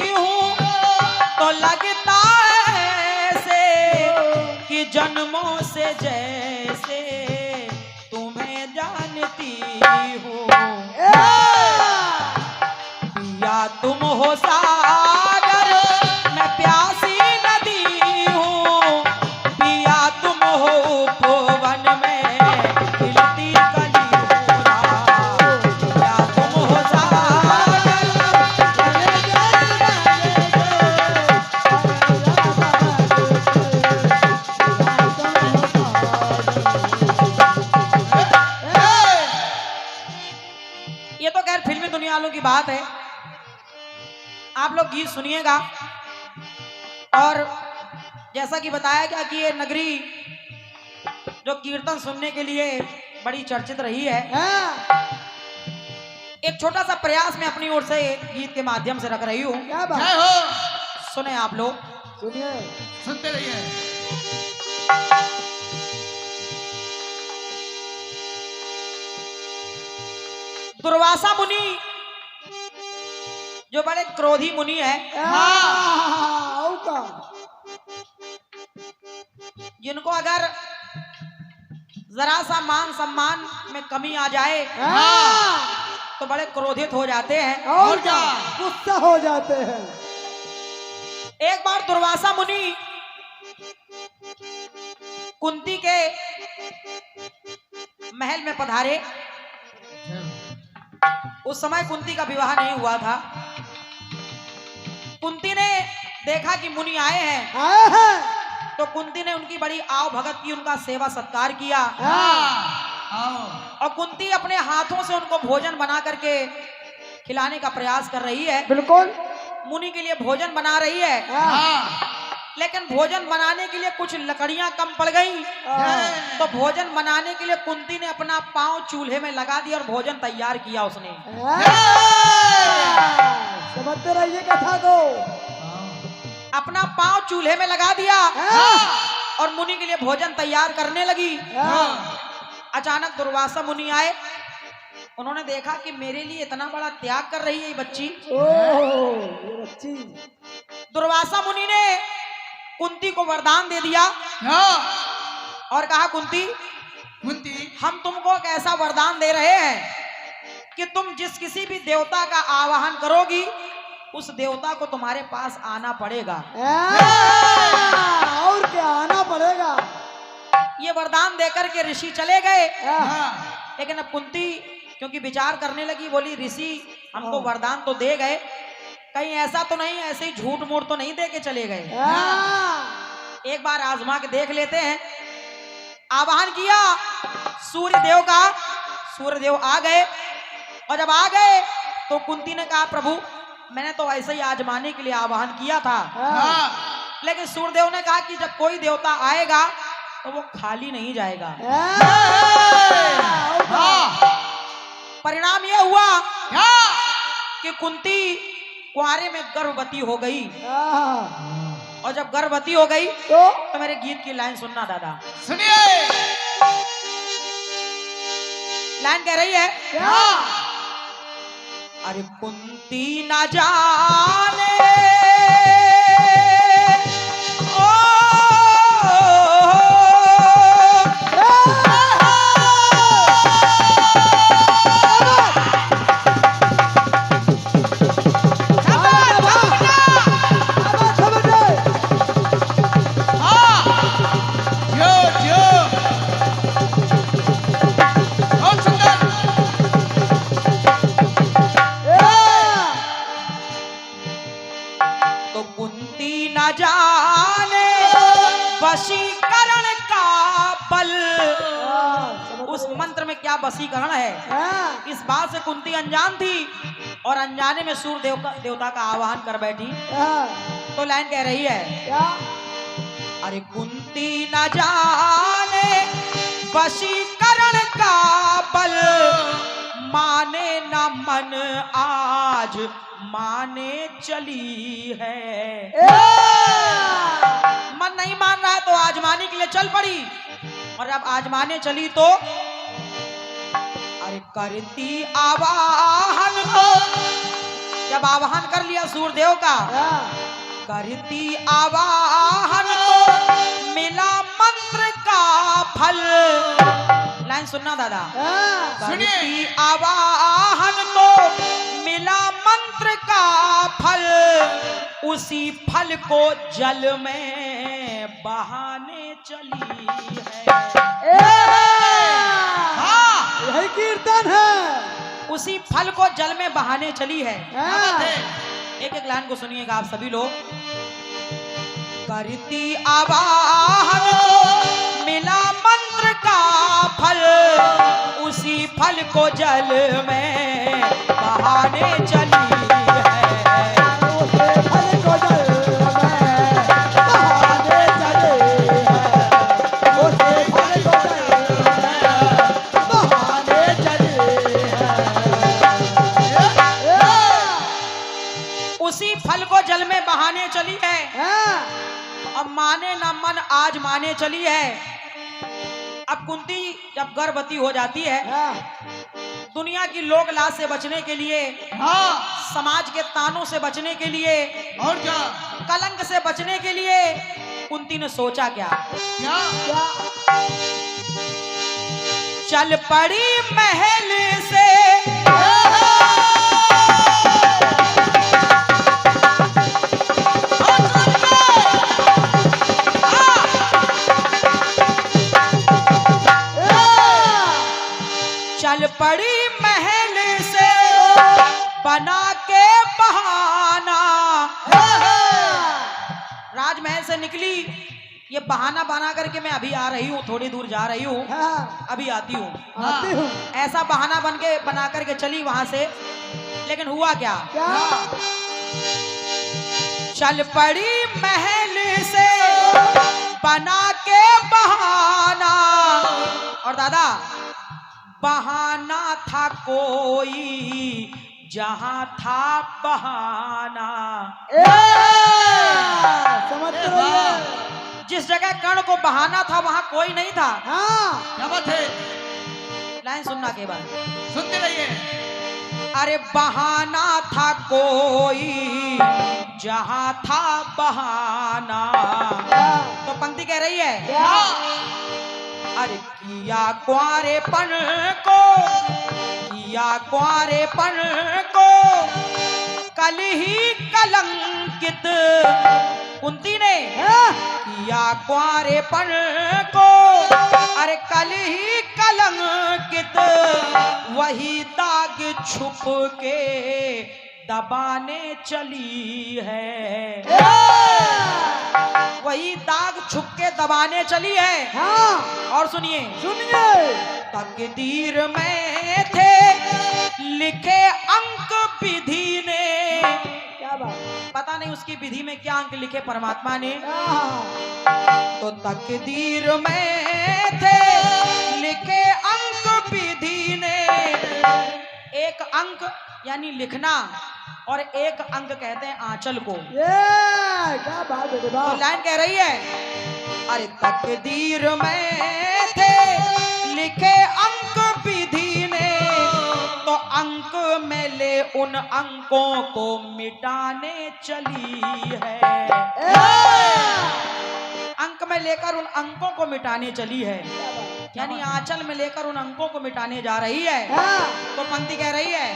हूँ तो लगता है ऐसे कि जन्मों से जैसे तुम्हें जानती हूँ। पिया तुम हो सागर मैं प्यासी नदी हूँ, पिया तुम हो उपवन में खिलती कली हूँ। पिया तुम हो सागर ये तो खैर फिल्मी दुनिया वालों की बात है। आप लोग गीत सुनिएगा। और जैसा कि बताया गया कि ये नगरी जो कीर्तन सुनने के लिए बड़ी चर्चित रही है, एक छोटा सा प्रयास मैं अपनी ओर से गीत के माध्यम से रख रही हूँ। क्या बात? जय हो। सुने आप लोग, सुनिए। सुनते रहिए। दुर्वासा मुनि जो बड़े क्रोधी मुनि है, हाँ, का जिनको अगर जरा सा मान सम्मान में कमी आ जाए तो बड़े क्रोधित हो जाते हैं। और क्या गुस्सा हो जाते हैं। एक बार दुर्वासा मुनि कुंती के महल में पधारे। उस समय कुंती का विवाह नहीं हुआ था। कुंती ने देखा कि मुनि आए हैं, तो कुंती ने उनकी बड़ी आव भगत की, उनका सेवा सत्कार किया। और कुंती अपने हाथों से उनको भोजन बना करके खिलाने का प्रयास कर रही है। बिल्कुल मुनि के लिए भोजन बना रही है, लेकिन भोजन बनाने के लिए कुछ लकड़ियां कम पड़ गई। तो भोजन बनाने के लिए कुंती ने अपना पांव चूल्हे में लगा दिया और भोजन तैयार किया उसने। समझते रहिए कथा को। अपना पांव चूल्हे में लगा दिया और मुनि के लिए भोजन तैयार करने लगी। अचानक दुर्वासा मुनि आए। उन्होंने देखा कि मेरे लिए इतना बड़ा त्याग कर रही है ये बच्ची। ये बच्ची। दुर्वासा मुनि ने कुंती को वरदान दे दिया और कहा, कुंती हम तुमको एक ऐसा वरदान दे रहे हैं कि तुम जिस किसी भी देवता का आवाहन करोगी उस देवता को तुम्हारे पास आना पड़ेगा। और क्या आना पड़ेगा। ये वरदान देकर के ऋषि चले गए। लेकिन अब कुंती क्योंकि विचार करने लगी, बोली ऋषि हमको वरदान तो दे गए, कहीं ऐसा तो नहीं, ऐसे ही झूठ मूठ तो नहीं दे के चले गए। एक बार आजमा के देख लेते हैं। आवाहन किया सूर्य देव का। सूर्य देव आ गए और जब आ गए तो कुंती ने कहा, प्रभु मैंने तो ऐसे ही आजमाने के लिए आवाहन किया था। लेकिन सूर्यदेव ने कहा कि जब कोई देवता आएगा तो वो खाली नहीं जाएगा। परिणाम यह हुआ कि कुंती कुंवारे में गर्भवती हो गई। और जब गर्भवती हो गई तो मेरे गीत की लाइन सुनना दादा। सुनिए। लाइन कह रही है, अरे कुंती न जाने वशीकरण का बल। उस मंत्र में क्या वशीकरण है, इस बात से कुंती अनजान थी और अनजाने में सूर्य देवता का आवाहन कर बैठी। तो लाइन कह रही है, अरे कुंती न जाने वशीकरण का बल, माने न मन आज माने चली है। मन नहीं मान रहा तो आजमाने के लिए चल पड़ी और अब आजमाने चली तो अरे करती आवाहन तो जब आवाहन कर लिया सूर्यदेव का, हाँ, करती आवाहन तो मिला मंत्र का फल। लाइन सुनना दादा। हाँ, करती आवाहन तो मिला मंत्र का फल, उसी फल को जल में बहाने चली है। हाँ यही कीर्तन है। उसी फल को जल में बहाने चली है। हाँ, एक एक लाइन को सुनिएगा आप सभी लोग। करती आवाहन तो मिला मंत्र का फल, उसी फल को जल में बहाने चली है। उसे फल को जल में बहाने चले हैं। उसे फल को जल में बहाने चले हैं। उसी फल को जल में बहाने चली है। हाँ, अब माने ना मन आज माने चली है। अब कुंती जब गर्भवती हो जाती है, हाँ, दुनिया की लोक लाज से बचने के लिए, हाँ समाज के तानों से बचने के लिए, और क्या कलंक से बचने के लिए कुंती ने सोचा क्या? क्या क्या? चल पड़ी महल से चल पड़ी महल से बना के बहाना। राजमहल से निकली, ये बहाना बना करके मैं अभी आ रही हूँ, थोड़ी दूर जा रही हूँ, हाँ, अभी आती हूँ। आती हूँ। ऐसा बहाना बना करके चली वहां से। लेकिन हुआ क्या? क्या? चल पड़ी महल से बना के बहाना। और दादा, बहाना था कोई जहां था बहाना। समझ तो रही है। जिस जगह कर्ण को बहाना था वहां कोई नहीं था। हाँ, क्या बात है लाइन सुनना के बाद। सुनते रहिए अरे बहाना था कोई जहां था बहाना। हाँ, तो पंक्ति कह रही है, क्या? अरे किया कुंवारेपन को, किया कुंवारेपन को कल ही कलंकित। कुंती ने हाँ, किया कुंवारेपन को, अरे कल ही कलंकित, वही दाग छुप के दबाने चली है। वही दाग छुप के दबाने चली है। हाँ, और सुनिए, सुनिए। तकदीर में थे लिखे अंक विधि ने। क्या बात? पता नहीं उसकी विधि में क्या अंक लिखे परमात्मा ने। हाँ, तो तकदीर में थे लिखे अंक विधि ने। एक अंक यानी लिखना, और एक अंक कहते हैं आंचल को। ये क्या बात है तो बाबा? लाइन कह रही है, अरे तकदीर में थे लिखे अंक विधि ने, तो अंक में ले उन अंकों को मिटाने चली है। अंक में लेकर उन अंकों को मिटाने चली है, यानी आंचल में लेकर उन अंकों को मिटाने जा रही है। हाँ, तो पंक्ति कह रही है,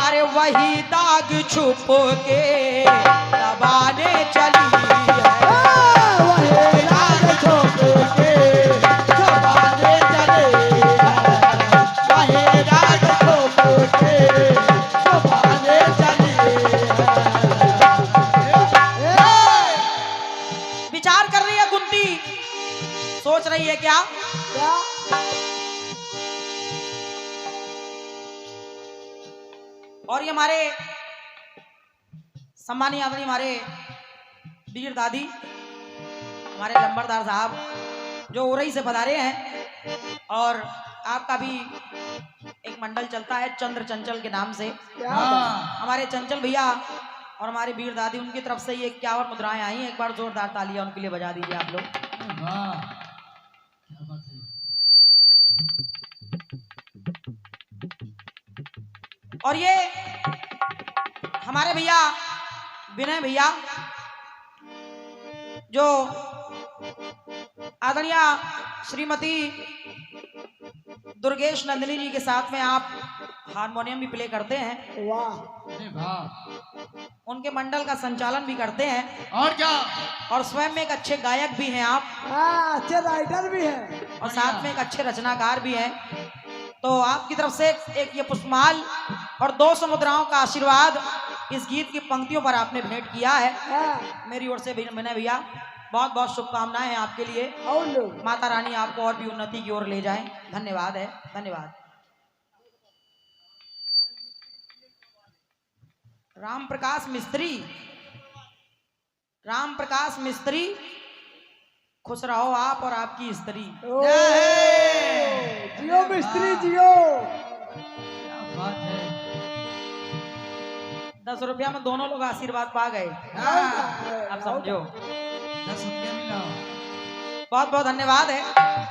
अरे वही दाग छुप के दबाने चली है। वही राग छुप के दबाने चले हैं। वही राग छुप के दबाने चले हैं। विचार कर रही है कुंती, सोच रही है क्या? क्या? और ये हमारे सम्मानीय आदरणीय हमारे वीर दादी, हमारे लंबरदार साहब जो उरई से पधारे हैं, और आपका भी एक मंडल चलता है चंद्र चंचल के नाम से। क्या बात? हमारे चंचल भैया और हमारे वीर दादी, उनकी तरफ से ये 51 मुद्राएं आई हैं। एक बार जोरदार तालियां उनके लिए बजा दीजिए आप लोग। क्या बात है और ये हमारे भैया विनय भैया जो आदरणीय श्रीमती दुर्गेश नंदिनी जी के साथ में आप हारमोनियम भी प्ले करते हैं, वाह अरे वाह, उनके मंडल का संचालन भी करते हैं और क्या, और स्वयं में एक अच्छे गायक भी हैं आप, हाँ अच्छे राइटर भी हैं। और साथ में एक अच्छे रचनाकार भी हैं। तो आपकी तरफ से एक ये पुष्पमाल और 200 मुद्राओं का आशीर्वाद इस गीत की पंक्तियों पर आपने भेंट किया है। हाँ मेरी ओर से विनय भैया बहुत बहुत शुभकामनाएं हैं आपके लिए। और लोग माता रानी आपको और भी उन्नति की ओर ले जाएं। धन्यवाद है, धन्यवाद। राम प्रकाश मिस्त्री, राम प्रकाश मिस्त्री, खुश रहो आप और आपकी स्त्री। ओ, जियो मिस्त्री जियो। क्या बात है। 10 रुपया में दोनों लोग आशीर्वाद पा गए, हाँ, आप समझो। 10 रुपया मिला, बहुत बहुत धन्यवाद है।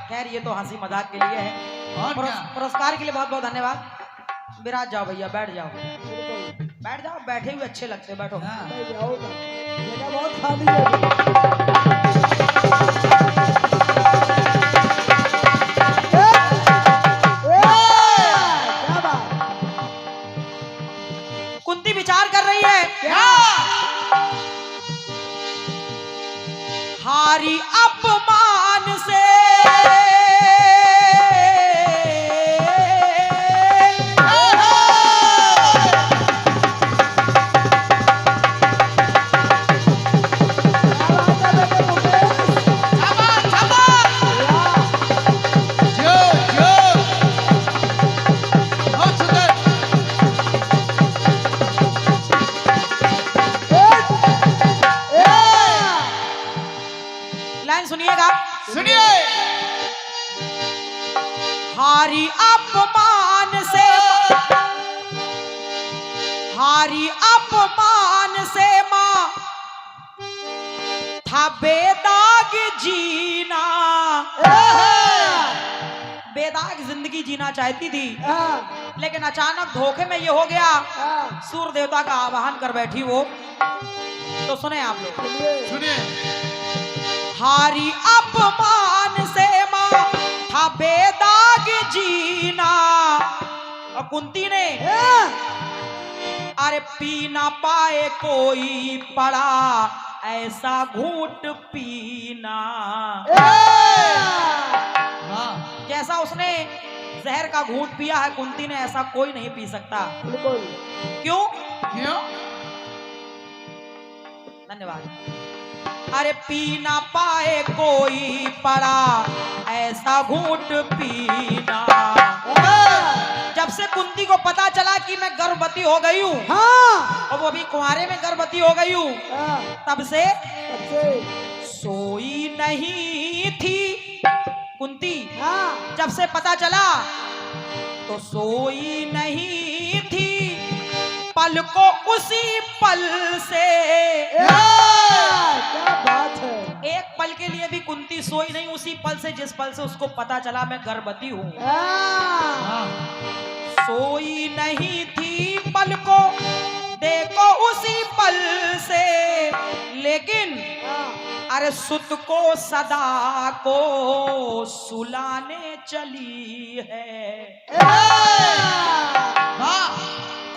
खैर ये तो हंसी मजाक के लिए है, और क्या, पुरस्कार के लिए बहुत बहुत धन्यवाद। विराज जाओ भैया, बैठ जाओ, बिल्कुल बैठ जाओ, बैठे हुए अच्छे लगते, बैठो। हाँ, नहीं जाओगा, जगह बहुत खाली है। क्या बात, कुंती विचार कर रही है, क्या हारी अपमान से शाबाश, शाबाश, जो, बहुत सुंदर, लाइन सुनिएगा, सुनिए, हारी अपमान से, हारी अपमान से माँ था बेदाग जीना, बेदाग जिंदगी जीना चाहती थी, लेकिन अचानक धोखे में ये हो गया, सूर्य देवता का आवाहन कर बैठी वो। तो सुने आप लोग, सुनिए, हारी अपमान से माँ था बेदाग जीना, और कुंती ने अरे पी ना पाए कोई पड़ा ऐसा घूंट पीना, वाह, जैसा उसने जहर का घूंट पिया है कुंती ने, ऐसा कोई नहीं पी सकता। बिल्कुल क्यों? क्यों, धन्यवाद। अरे पी ना पाए कोई पड़ा ऐसा घूंट पीना, जब से कुंती को पता चला कि मैं गर्भवती हो गई हूँ, हाँ और वो भी कुंवारे में गर्भवती हो गई हूँ, तब से सबसे सोई नहीं थी कुंती। हाँ जब से पता चला तो सोई नहीं थी, पल को उसी पल से, क्या बात है, एक पल के लिए भी कुंती सोई नहीं, उसी पल से जिस पल से उसको पता चला मैं गर्भवती हूँ। वाह, सोई नहीं थी पल को, देखो उसी पल से, लेकिन अरे सुत को सदा को सुलाने चली है। वाह,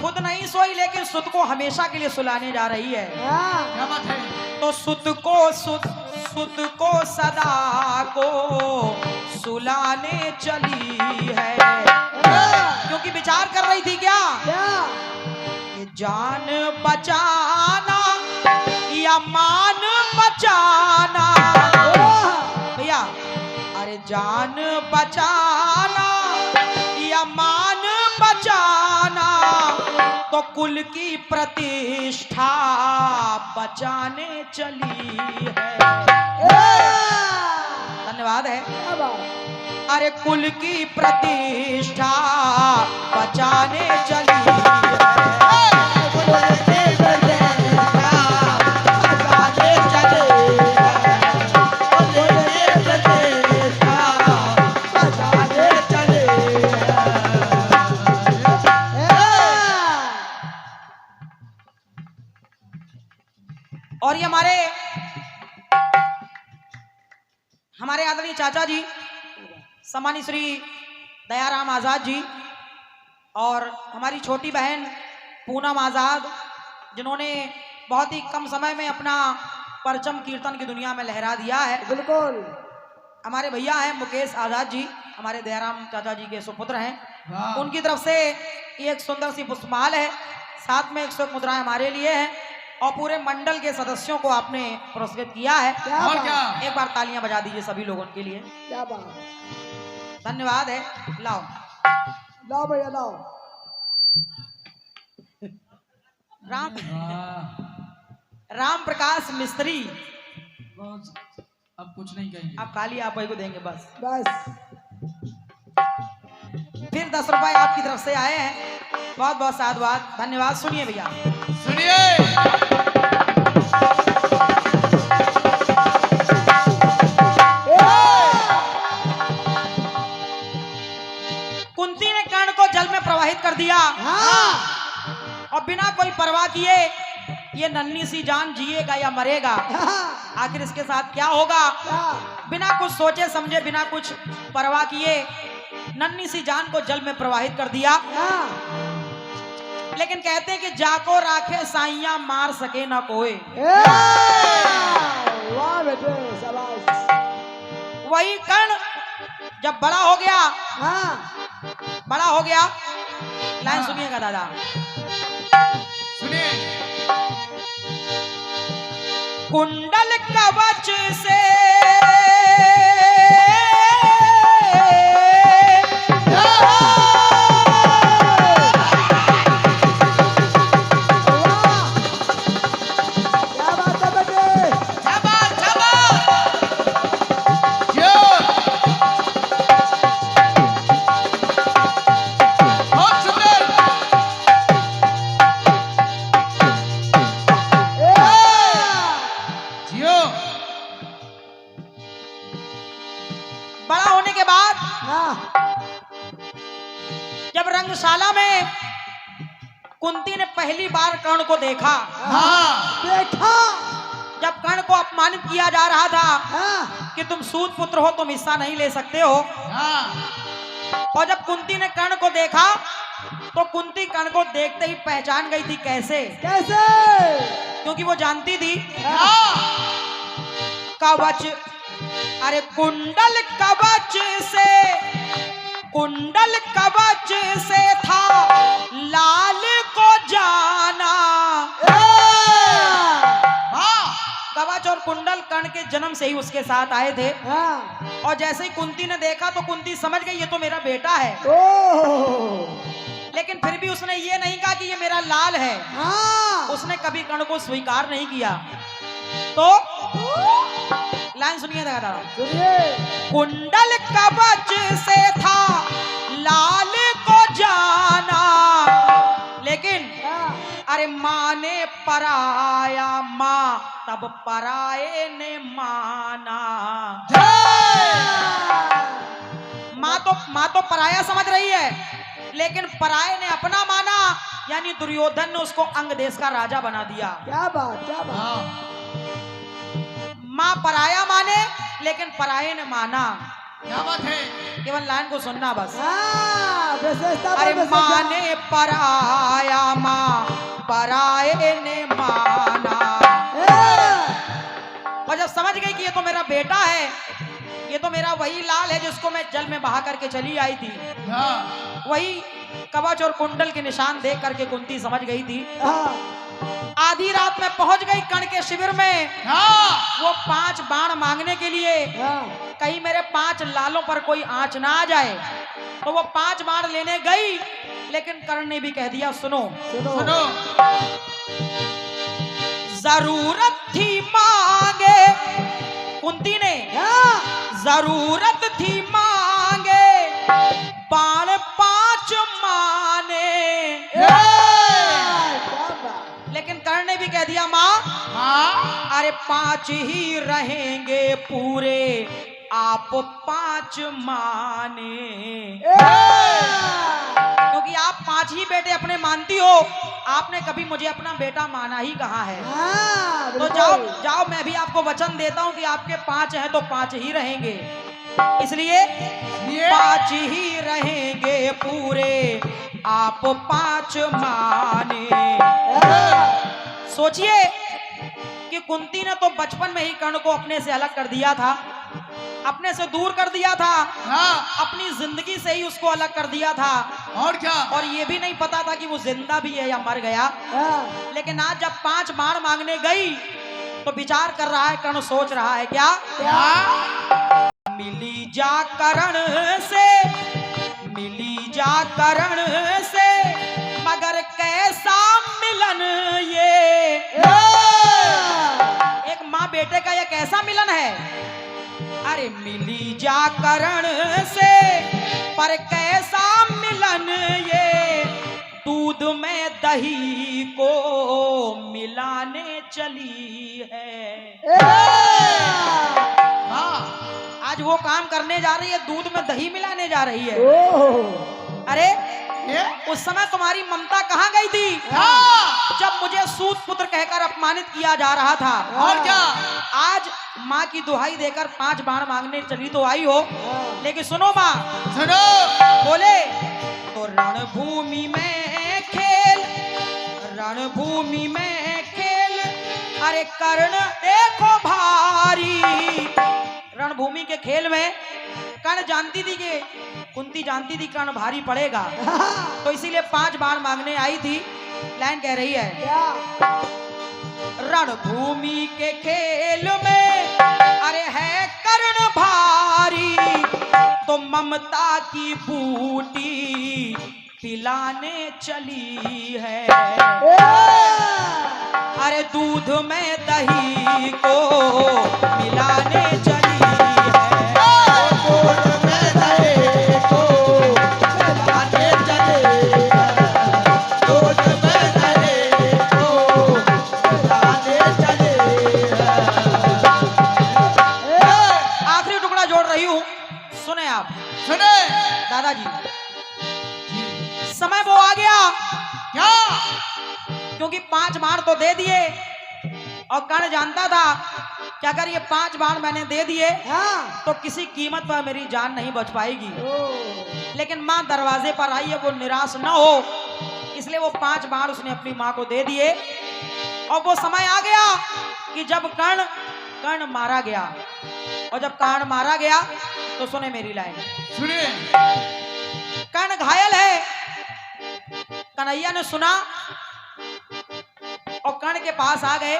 खुद नहीं सोई लेकिन सुत को हमेशा के लिए सुलाने जा रही है। क्या बात है, तो सुत को सदा को सुलाने चली है, क्योंकि विचार कर रही थी क्या कि जान बचाना या मान बचाना। भैया अरे जान बचाना या मान बचाना, तो कुल की प्रतिष्ठा बचाने चली है। धन्यवाद है। अरे कुल की प्रतिष्ठा बचाने चली है। और ये हमारे आदरणीय चाचा जी सम्मानित श्री दयाराम आजाद जी और हमारी छोटी बहन पूनम आजाद, जिन्होंने बहुत ही कम समय में अपना परचम कीर्तन की दुनिया में लहरा दिया है। बिल्कुल। हमारे भैया हैं मुकेश आजाद जी, हमारे दयाराम चाचा जी के सुपुत्र हैं। वाह। उनकी तरफ से ये एक सुंदर सी पुष्पमाल है, साथ में 101 मुद्राएं हमारे लिए हैं और पूरे मंडल के सदस्यों को आपने पुरस्कृत किया है। क्या और बात, क्या? एक बार तालियां बजा दीजिए सभी लोगों के लिए, क्या बात। धन्यवाद है। लाओ लाओ भैया लाओ। वाह। राम प्रकाश मिस्त्री, बहुत अब कुछ नहीं कहेंगे। आप खाली आप भाई को देंगे बस। बस। फिर 10 रुपए आपकी तरफ से आए हैं, बहुत बहुत साधुवाद, धन्यवाद। सुनिए भैया, सुनिए। कुंती ने कर्ण को जल में प्रवाहित कर दिया हाँ। और बिना कोई परवाह किए ये नन्ही सी जान जिएगा या मरेगा, हाँ। आखिर इसके साथ क्या होगा, हाँ। बिना कुछ सोचे समझे, बिना कुछ परवाह किए नन्ही सी जान को जल में प्रवाहित कर दिया। हाँ। लेकिन कहते हैं कि जाको राखे साइया मार सके ना कोई। वाह बेटे शाबाश। वही कर्ण जब बड़ा हो गया, हाँ। बड़ा हो गया, लाइन सुनिएगा दादा, सुनिए। कुंडल कवच से बड़ा होने के बाद जब रंगशाला में कुंती ने पहली बार कर्ण को देखा, हाँ। देखा। जब कर्ण को अपमानित किया जा रहा था हाँ। कि तुम सूत पुत्र हो, तुम हिस्सा नहीं ले सकते हो, हाँ। और जब कुंती ने कर्ण को देखा तो कुंती कर्ण को देखते ही पहचान गई थी। कैसे? कैसे? क्योंकि वो जानती थी हाँ। कवच, अरे कुंडल कवच से, कुंडल कवच से था लाल को जाना। हाँ। कवच और कुंडल कर्ण के जन्म से ही उसके साथ आए थे, हाँ। और जैसे ही कुंती ने देखा तो कुंती समझ गई ये तो मेरा बेटा है। ओह। लेकिन फिर भी उसने ये नहीं कहा कि ये मेरा लाल है। हाँ। उसने कभी कर्ण को स्वीकार नहीं किया। तो लाइन सुनिए दादा, सुनिए। कुंडल कवच से था लाल को जाना, लेकिन अरे माँ ने पराया, माँ तब पराये ने माना। माँ तो पराया समझ रही है, लेकिन पराये ने अपना माना, यानी दुर्योधन ने उसको अंग देश का राजा बना दिया। क्या बात, क्या बात। हाँ। माँ पराया माने, लेकिन पराये ने माना। क्या बात है? केवल लाइन को सुनना बस। हाँ, विशेषता अरे पर विशेषता। माँ ने पराया, माँ पराये ने माना। और जब समझ गई कि ये तो मेरा बेटा है, ये तो मेरा वही लाल है जिसको मैं जल में बहा करके चली आई थी, हाँ। वही कवच और कुंडल के निशान देख करके कुंती समझ गई थी। हाँ। आधी रात में पहुंच गई कर्ण के शिविर में, हाँ। वो 5 बाण मांगने के लिए, हाँ। कहीं मेरे 5 लालों पर कोई आंच ना आ जाए। तो वो 5 बाण लेने गई, लेकिन कर्ण ने भी कह दिया सुनो सुनो। सुनो। जरूरत थी मांगे, कुंती ने हाँ। जरूरत थी मांगे, बाण 5 माने। क्या बात। लेकिन कर्ण ने भी कह दिया माँ, हाँ। अरे 5 ही रहेंगे पूरे, आप 5 माने। क्योंकि आप 5 ही बेटे अपने मानती हो, आपने कभी मुझे अपना बेटा माना ही कहाँ है। हाँ, तो बिल्कुल। जाओ जाओ, मैं भी आपको वचन देता हूँ कि आपके 5 हैं तो 5 ही रहेंगे, इसलिए ये 5 ही रहेंगे पूरे, आप 5 माने। सोचिए कि कुंती ने तो बचपन में ही कर्ण को अपने से अलग कर दिया था, अपने से दूर कर दिया था, हाँ, अपनी जिंदगी से ही उसको अलग कर दिया था, और क्या? और ये भी नहीं पता था कि वो जिंदा भी है या मर गया। हाँ, लेकिन आज जब 5 बाण मांगने गई तो विचार कर रहा है कर्ण, सोच रहा है क्या, क्या? मिली जा कर्ण से, मिली जा कर्ण से, मगर कैसा मिलन ये। एक माँ बेटे का ये कैसा मिलन है। अरे मिली जा कर्ण से, पर कैसा मिलन ये, दूध में दही को मिलाने चली है। हाँ, आज वो काम करने जा रही है, दूध में दही मिलाने जा रही है। ओह, अरे ये उस समय तुम्हारी ममता कहाँ गई थी, हाँ, जब मुझे सूत पुत्र कहकर अपमानित किया जा रहा था। और क्या? आज माँ की दुहाई देकर 5 बाण मांगने चली तो आई हो, लेकिन सुनो माँ, सुनो, बोले तो रणभूमि में खेल, रणभूमि में खेल, अरे कर्ण देखो भारी। रणभूमि के खेल में कर्ण जानती थी कि कुंती जानती थी कर्ण भारी पड़ेगा, तो इसीलिए 5 बाण मांगने आई थी। लाइन कह रही है, क्या? रणभूमि के खेल में अरे है कर्ण भारी, तो ममता की बूटी पिलाने चली है। अरे दूध में दही को मिलाने चली है। दूध में दही को मिलाने चली है। दूध में दही को मिलाने चली है। आखिरी टुकड़ा जोड़ रही हूँ, सुने आप सुने, दादाजी। समय वो आ गया, क्या? क्योंकि 5 बाण तो दे दिए, और कर्ण जानता था कि अगर ये 5 बाण मैंने दे दिए हाँ, तो किसी कीमत पर मेरी जान नहीं बच पाएगी। ओह, लेकिन माँ दरवाजे पर आई है, वो निराश न हो, इसलिए वो 5 बाण उसने अपनी माँ को दे दिए। और वो समय आ गया कि जब कर्ण मारा गया, और जब कर्ण मारा गया तो सुने मेरी लाइन, सुनिए, कर्ण घायल है। कन्हैया ने सुना और कर्ण के पास आ गए,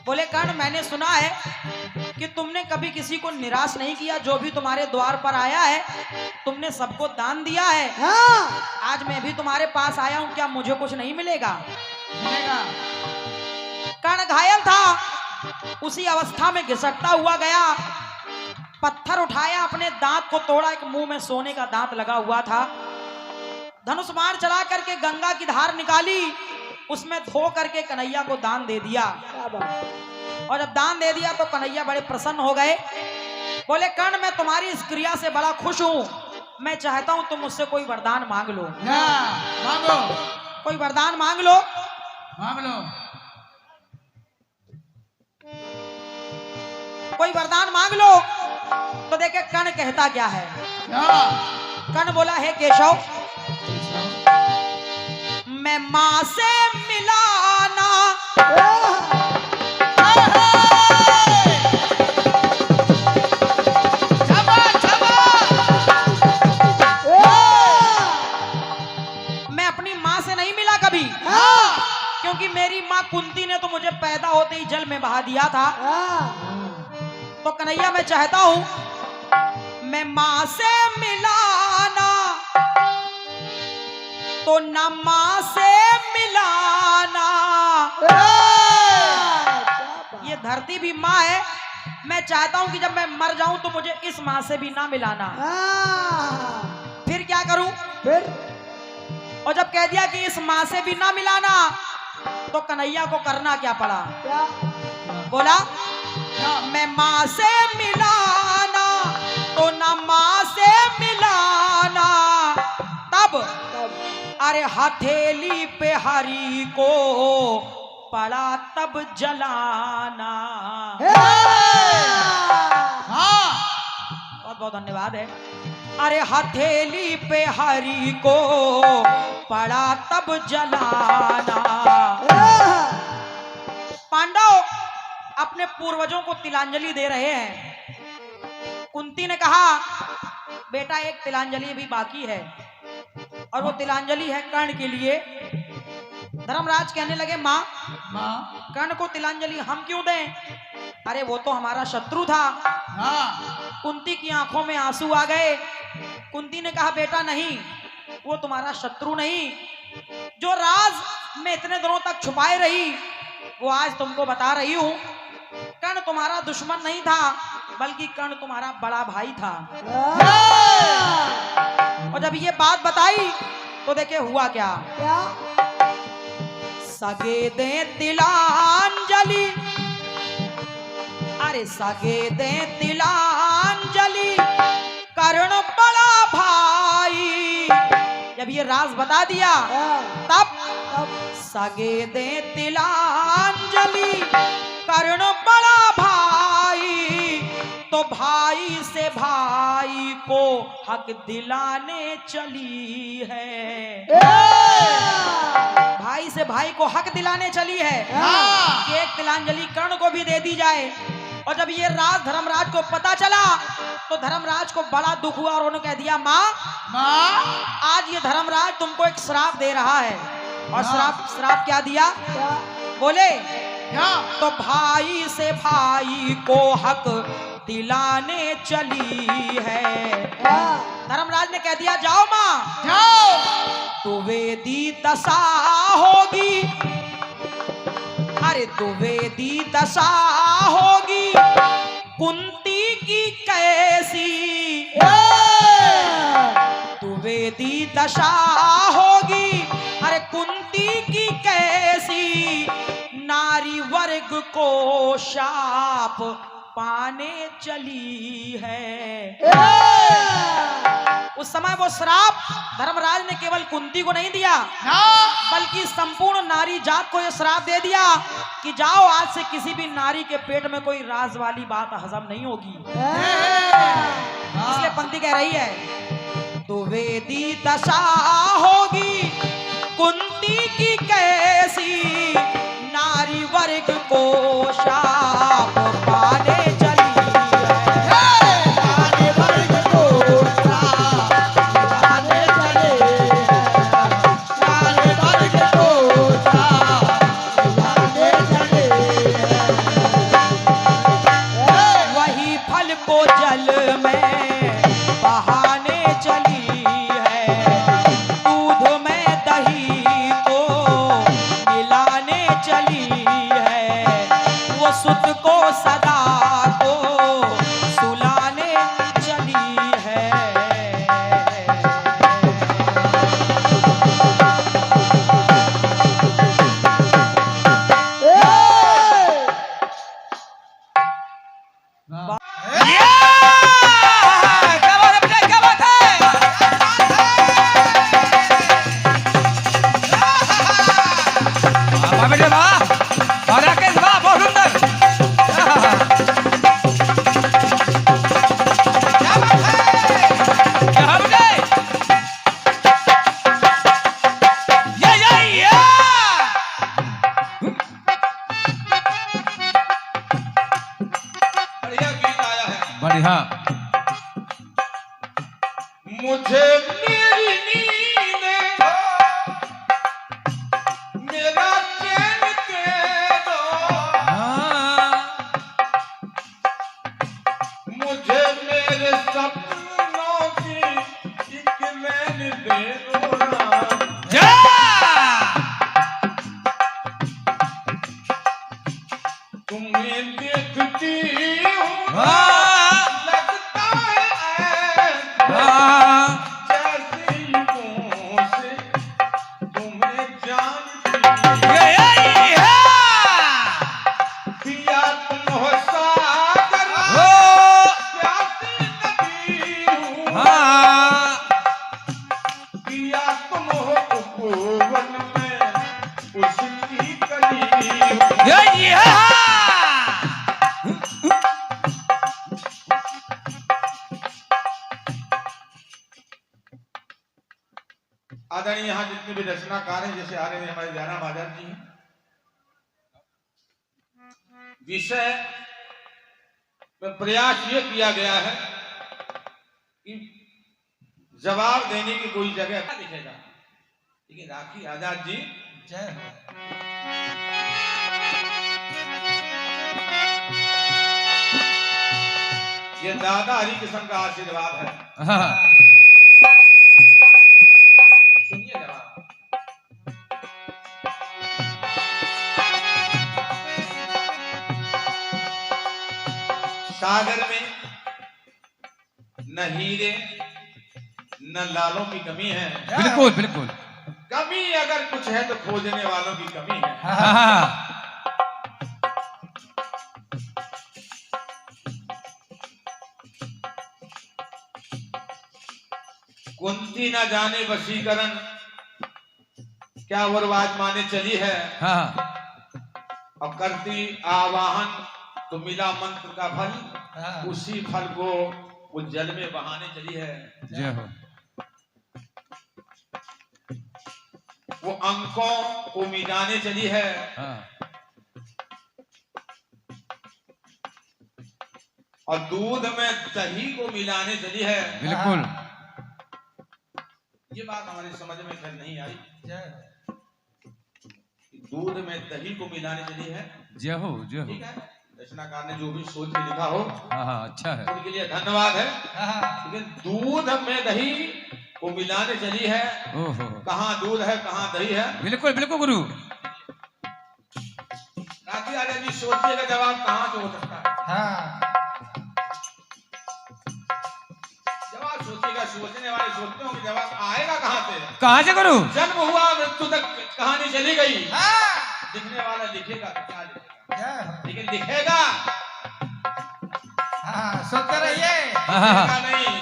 बोले कर्ण मैंने सुना है कि तुमने कभी किसी को निराश नहीं किया, जो भी तुम्हारे द्वार पर आया है तुमने सबको दान दिया है। हाँ, आज मैं भी तुम्हारे पास आया हूं, क्या मुझे कुछ नहीं मिलेगा। मिलेगा। कर्ण घायल था, उसी अवस्था में घिसटता हुआ गया, पत्थर उठाया, अपने दांत को तोड़ा, एक मुंह में सोने का दांत लगा हुआ था, धनुष बाण चला करके गंगा की धार निकाली, उसमें धो करके कन्हैया को दान दे दिया। क्या बात। और जब दान दे दिया तो कन्हैया बड़े प्रसन्न हो गए, बोले कर्ण मैं तुम्हारी इस क्रिया से बड़ा खुश हूं, मैं चाहता हूं तुम मुझसे कोई वरदान मांग लो। हाँ, मांगो, कोई वरदान मांग लो। मांग लो। कोई वरदान मांग लो। तो देखे कर्ण कहता क्या है। क्या? कर्ण बोला हे केशव, मैं मां से मिलाना, मैं अपनी मां से नहीं मिला कभी, क्योंकि मेरी मां कुंती ने तो मुझे पैदा होते ही जल में बहा दिया था। तो कन्हैया मैं चाहता हूं मैं मां से मिलाना, तो न मां से मिलाना। ये धरती भी मां है, मैं चाहता हूं कि जब मैं मर जाऊं तो मुझे इस मां से भी ना मिलाना। फिर क्या करूं? फिर और जब कह दिया कि इस मां से भी ना मिलाना, तो कन्हैया को करना क्या पड़ा? क्या? बोला मैं मां से मिलाना, तो न मां से मिलाना। तब अरे हथेली पे हरी को पड़ा तब जलाना। हाँ बहुत बहुत धन्यवाद है। अरे हथेली पे हरी को पड़ा तब जलाना। पांडव अपने पूर्वजों को तिलांजलि दे रहे हैं। कुंती ने कहा बेटा एक तिलांजलि भी बाकी है और वो तिलांजलि है कर्ण के लिए। धर्मराज कहने लगे माँ माँ कर्ण को तिलांजलि हम क्यों दें? अरे वो तो हमारा शत्रु था। हाँ कुंती की आंखों में आंसू आ गए। कुंती ने कहा बेटा नहीं, वो तुम्हारा शत्रु नहीं। जो राज में इतने दिनों तक छुपाए रही वो आज तुमको बता रही हूं। कर्ण तुम्हारा दुश्मन नहीं था बल्कि कर्ण तुम्हारा बड़ा भाई था। और जब ये बात बताई तो देखे हुआ क्या। सगे दे तिलांजलि, अरे सगे दे तिलांजलि कर्ण बड़ा भाई। जब ये राज बता दिया तब सगे दे तिलांजलि कर्ण बड़ा भाई। तो भाई से भाई को हक दिलाने चली है। भाई से भाई को हक दिलाने चली है कि एक तिलांजलि कर्ण को भी दे दी जाए। और जब ये राज धर्मराज को पता चला तो धर्मराज को बड़ा दुख हुआ और उन्होंने कह दिया माँ आज ये धर्मराज तुमको एक श्राप दे रहा है। और श्राप क्या दिया? बोले क्या? तो भाई से भाई को हक दिलाने चली है। धर्मराज ने कह दिया जाओ माँ जाओ, दुवेदी दशा होगी, अरे दुवेदी दशा होगी कुंती की कैसी। दुवेदी दशा होगी अरे कुंती की कैसी। नारी वर्ग को शाप पाने चली है। उस समय वो श्राप धर्मराज ने केवल कुंती को नहीं दिया बल्कि संपूर्ण नारी जात को यह श्राप दे दिया कि जाओ आज से किसी भी नारी के पेट में कोई राज वाली बात हजम नहीं होगी। इसलिए पंक्ति कह रही है दुवेदी दशा होगी कुंती की कैसी। नारी वर्ग को शाप पाने चली है। नारी वर्ग को शाप पाने चले है। नारी वर्ग को शाप पाने चले है। वही फल को जल में बहाने चली है। दूध में दही को मिलाने चली है। वो सुत को सदा को सुलाने चली है। बढ़िया। मुझे मेरी नींद मेरा चैन दे दो। मुझे मेरे सपनों की एक लाइन दे दो ना। तुम्हें देखती हूँ लगता है जैसे युगों से तुम्हें जानती पिया तुम हो सागर प्यासी नदी हूँ। पिया तुम हो जितने भी रचनाकार हैं, जैसे आ रहे हैं हमारे जाना बाजार जी हैं, विषय में प्रयास ये किया गया है कि जवाब देने की कोई जगह क्या दिखेगा, लेकिन राखी आजाद जी जय हो। ये दादा हरिकृष्ण का आशीर्वाद है। हाँ, सुनिए जवाब। सागर में न हीरे न लालों की कमी है, बिल्कुल बिल्कुल। कमी अगर कुछ है तो खोजने वालों की कमी है। हाँ, हाँ, कुंती न जाने वशीकरण क्या वरवाज माने चली है, हाँ, और करती आवाहन तो मिला मंत्र का फल, हाँ। उसी फल को वो जल में बहाने चली है। जय हो। वो अंकों को मिलाने चली है, हाँ, और दूध में दही को मिलाने चली है। बिल्कुल। ये बात हमारी समझ में फिर नहीं आई, जय दूध में दही को मिलाने चली है। जय हो, जय हो। ठीक है, रचनाकार ने जो भी सोच के लिखा हो हाँ, हाँ, अच्छा है। उनके लिए धन्यवाद है। लेकिन दूध में दही को मिलाने चली है, ओहो, कहाँ दूध है कहाँ दही है। बिल्कुल बिल्कुल गुरु। राखी आजाद जी सोचिएगा जवाब कहाँ से हो सकता है। हाँ, जवाब सोचिएगा, सोचने वाले सोचते हो कि जवाब आएगा कहाँ से। कहाँ से गुरु? जन्म हुआ मृत्यु तक कहानी चली गई। लिखने वाला लिखेगा तो क्या लिखेगा, लेकिन लिखेगा सोचते रहिए। लिखेगा नहीं,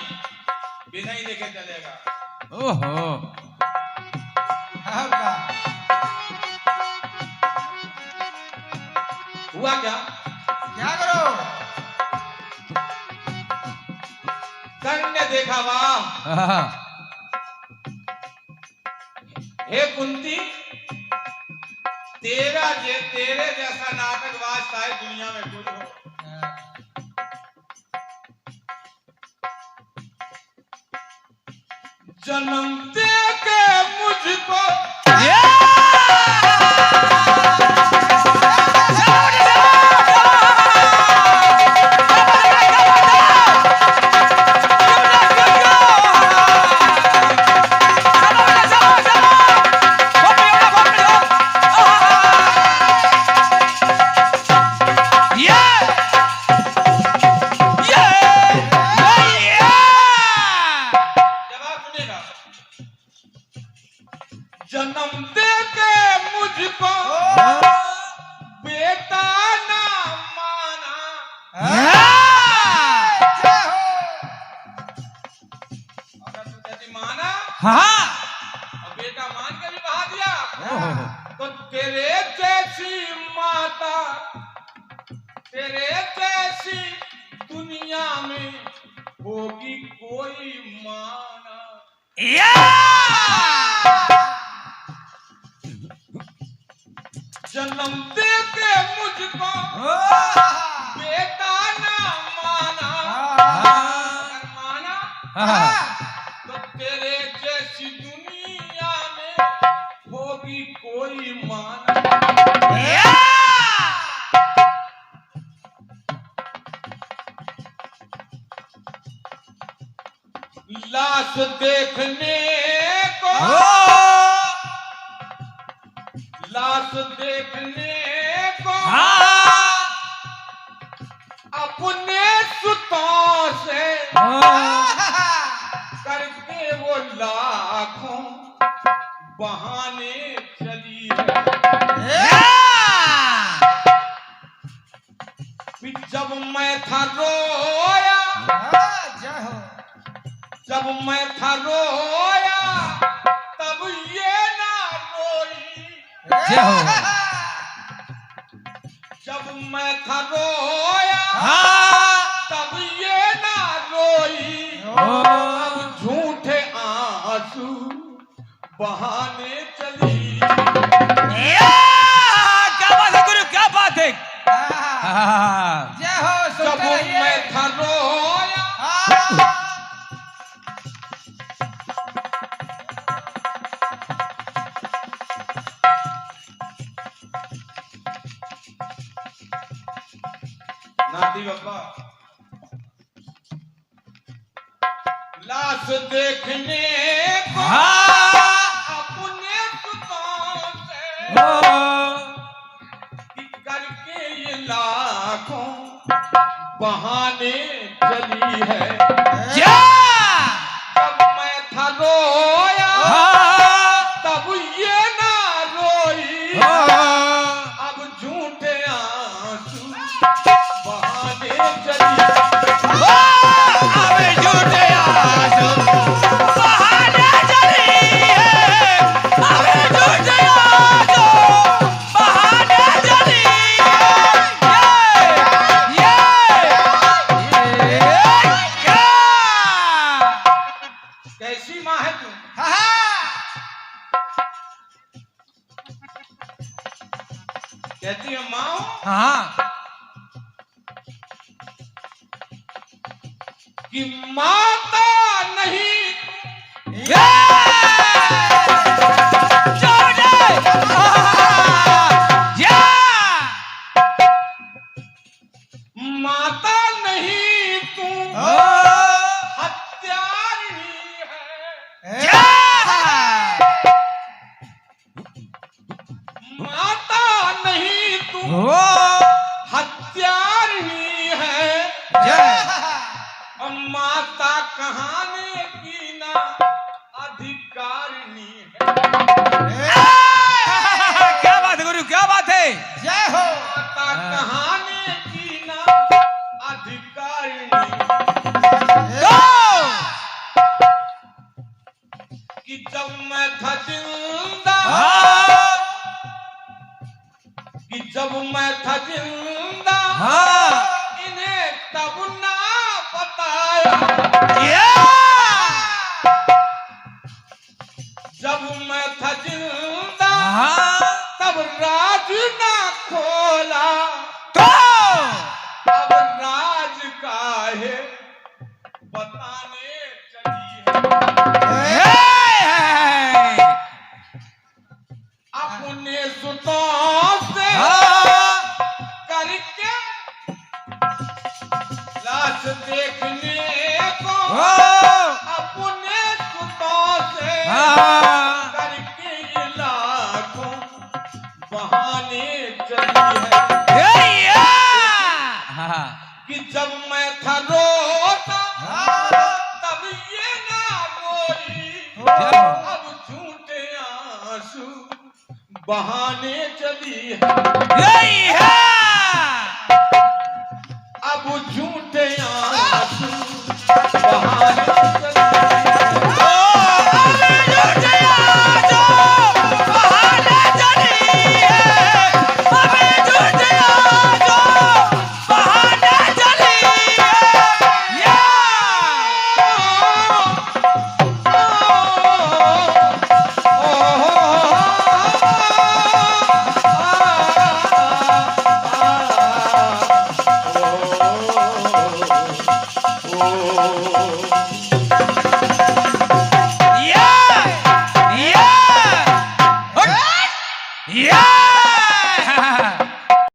बिना ही लिखे चलेगा। ओहो, हुआ क्या करो? कर्ण ने देखा, वाह हाँ, हे कुंती, तेरे जैसा नाटकबाज शायद दुनिया में कोई हो। जन्म दे के मुझको जन्म दे के मुझको बेटा ना माना, अगर तू कहती माना हाँ, और बेटा मान के भी बहा दिया, ओहो, तो तेरे जैसी माता, तेरे जैसी दुनिया में होगी कोई माना। जन्म दे के मुझको बेटा ना माना, अगर माना तो तेरे जैसी दुनिया में होगी कोई माना। लाश देखने को, लाश देखने को अपने सुतों से करके वो लाखों बहाने चली है। जब मैं था रोया, जब मैं था रोया तब ये ना रोई, जय हो। जब मैं था रोया तब ये ना रोई, अब झूठे आंसू बहाने चली। क्या बात है गुरु, क्या बात है। जय हो, जब सुनते रहिए। मैं था रोया, नाती बाबा लाश देखने को अपने सुतों से कि करके ये लाखों बहाने चली है। जब मैं था रोया तब ये ना रोई, अब झूठे आंसू बहाने चली। कैसी माँ है तू? कहती है माँ हूं कि माता नहीं माता नहीं तू हत्यारी है। माता नहीं तू हत्यारी है। माता कहानी की ना अधिकारिणी है। क्या बात है गुरु, क्या बात है। जय हो। माता कहानी की ना अधिकारिणी कि जब मैं था जिंदा, कि जब मैं था जिंदा इन्हें तब ना बताया। जब मैं था जिंदा तब राज ना खोला, अब राज काहे बताने चली है। अपने सुतों से करके लाश देखने को अपने सुतों से करके ये लाखों बहाने चली है। कि जब मैं था रोता तब ये ना रोई, अब झूठे आंसू बहाने चली है। अब झूठे आंसू बहाने चली oh